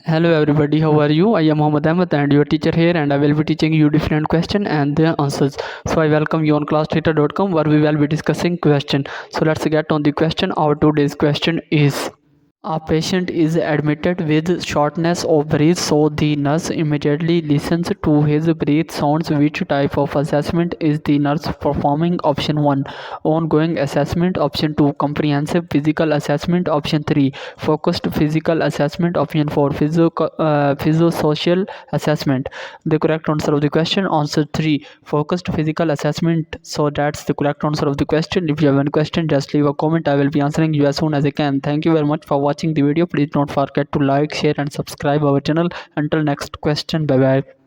Hello everybody, how are you? I am Mohammed Ahmed and your teacher here, and I will be teaching you different questions and their answers. So I welcome you on classtheta.com where we will be discussing question. So let's get on the question. Our today's question is: a patient is admitted with shortness of breath, so the nurse immediately listens to his breath sounds. Which type of assessment is the nurse performing? Option 1, ongoing assessment. Option 2, comprehensive physical assessment. Option 3, focused physical assessment. Option 4, psychosocial assessment. The correct answer of the question, answer 3, focused physical assessment. So that's the correct answer of the question. If you have any question, just leave a comment. I will be answering you as soon as I can. Thank you very much for watching the video. Please don't forget to like, share and subscribe our channel. Until next question, bye bye.